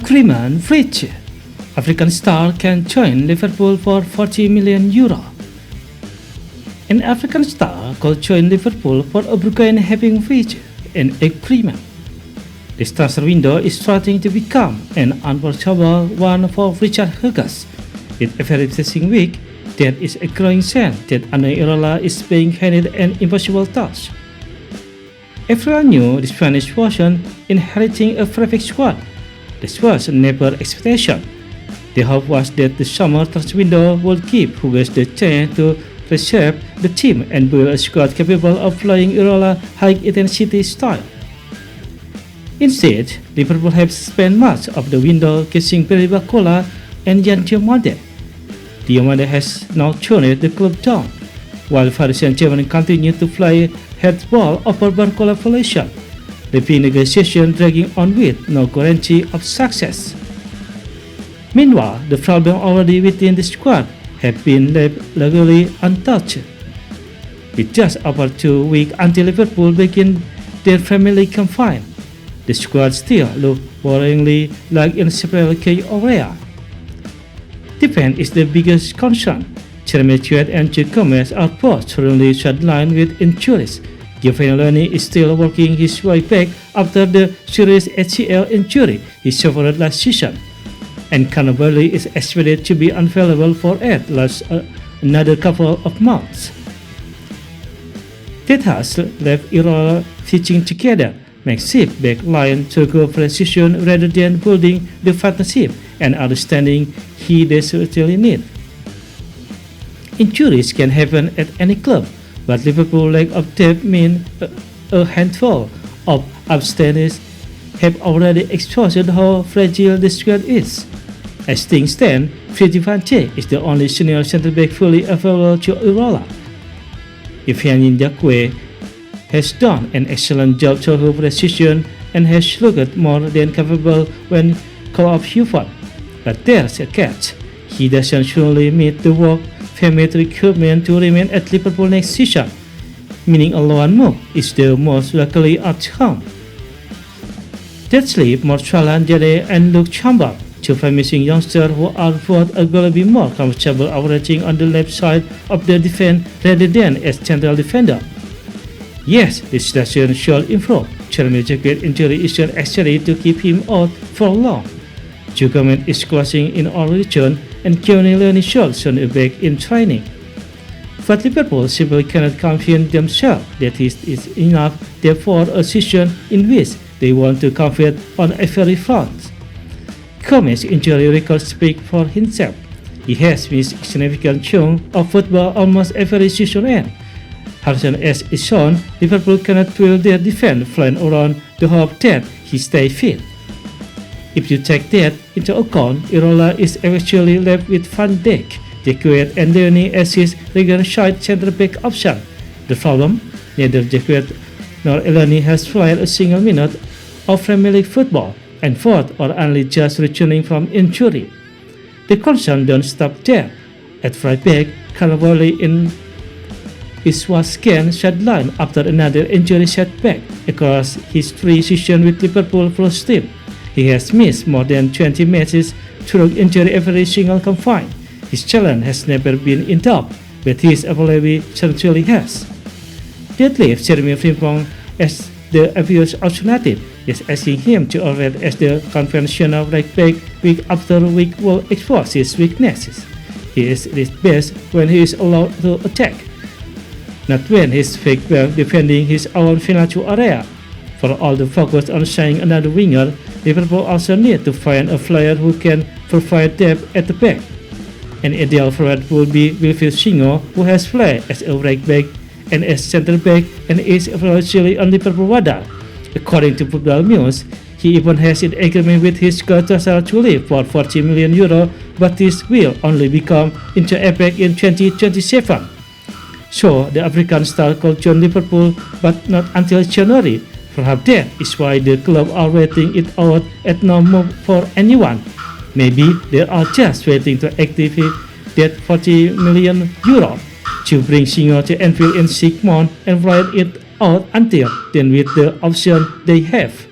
Agreement reached. African star can join Liverpool for €40 million. An African star could join Liverpool for a bargain having reached an agreement. This transfer window is starting to become an unforgettable one for Richard Hughes. With every passing week, there is a growing sense that Andre Iraola is being handed an impossible task. Everyone knew the Spanish wasn't inheriting a perfect squad. This was never expectation. The hope was that the summer transfer window would give Hughes the chance to reshape the team and build a squad capable of playing Iraola's high-intensity style. Instead, Liverpool have spent much of the window chasing Perry Bacola and Yan Diomande. Diomande has now turned the club down, while Paris Saint-Germain continue to play headball over Barcola evolution, leaving negotiations dragging on with no guarantee of success. Meanwhile, the problem already within the squad have been left largely untouched. With just over 2 weeks until Liverpool begin their family campaign, the squad still looks worryingly like in several key areas. Defense is the biggest concern. Jeremy Tuet and Jude Gomez are both currently sidelined with injuries. Giovanni is still working his way back after the serious ACL injury he suffered last season, and Cannavale is expected to be unavailable for at least another couple of months. That has left Iraola stitching together makeshift back line to go precision rather than building the partnership and understanding he desperately needs. Injuries can happen at any club, but Liverpool's lack of depth means a handful of absentees have already exposed how fragile the squad is. As things stand, Virgil van Dijk is the only senior centre-back fully available to Iraola. YNWA has done an excellent job to her precision and has looked more than capable when called up Huford. But there's a catch. He doesn't surely meet the work permit recruitment to remain at Liverpool next season, meaning a loan move is the most likely outcome. That leaves Salah, Jade and Luke Chambers, two promising youngsters who are both going to be more comfortable operating on the left side of the defense rather than as central defender. Yes, this situation should improve. Jeremy Jacquet's injury isn't actually to keep him out for long. Jugoman is crossing in all region and Keone Leone should soon be back in training. But Liverpool simply cannot convince themselves that it is enough for a season in which they want to compete on every front. Gomez's injury record speaks for himself. He has missed a significant chunk of football almost every season end. As is shown, Liverpool cannot build their defense flying around the hope that he stays fit. If you take that into account, Iraola is eventually left with Van Dijk, Jacquet and Leone as his regular side centre-back option. The problem? Neither Jacquet nor Leone has played a single minute of Premier League football, and both are only just returning from injury. The concern don't stop there. At right back, Cannavale was again sidelined after another injury setback across his 3 seasons with Liverpool first team. He has missed more than 20 matches through injury every single campaign. His challenge has never been in doubt, but his ability certainly has. That leaves Jeremy Frimpong as the obvious alternative, is asking him to operate as the conventional right back week after week will expose his weaknesses. He is at his best when he is allowed to attack, not when he is fake well defending his own financial area. For all the focus on signing another winger, Liverpool also need to find a player who can provide depth at the back. An ideal forward would be Wilfried Singo, who has played as a right back and as centre back and is officially on Liverpool radar. According to Football News, he even has an agreement with his co-transfer to leave for €40 million, but this will only become into effect in 2027. So the African star could join Liverpool, but not until January. Perhaps that is why the club are waiting it out at no move for anyone. Maybe they are just waiting to activate that €40 million to bring Singo to Anfield in 6 months and ride it out until then with the option they have.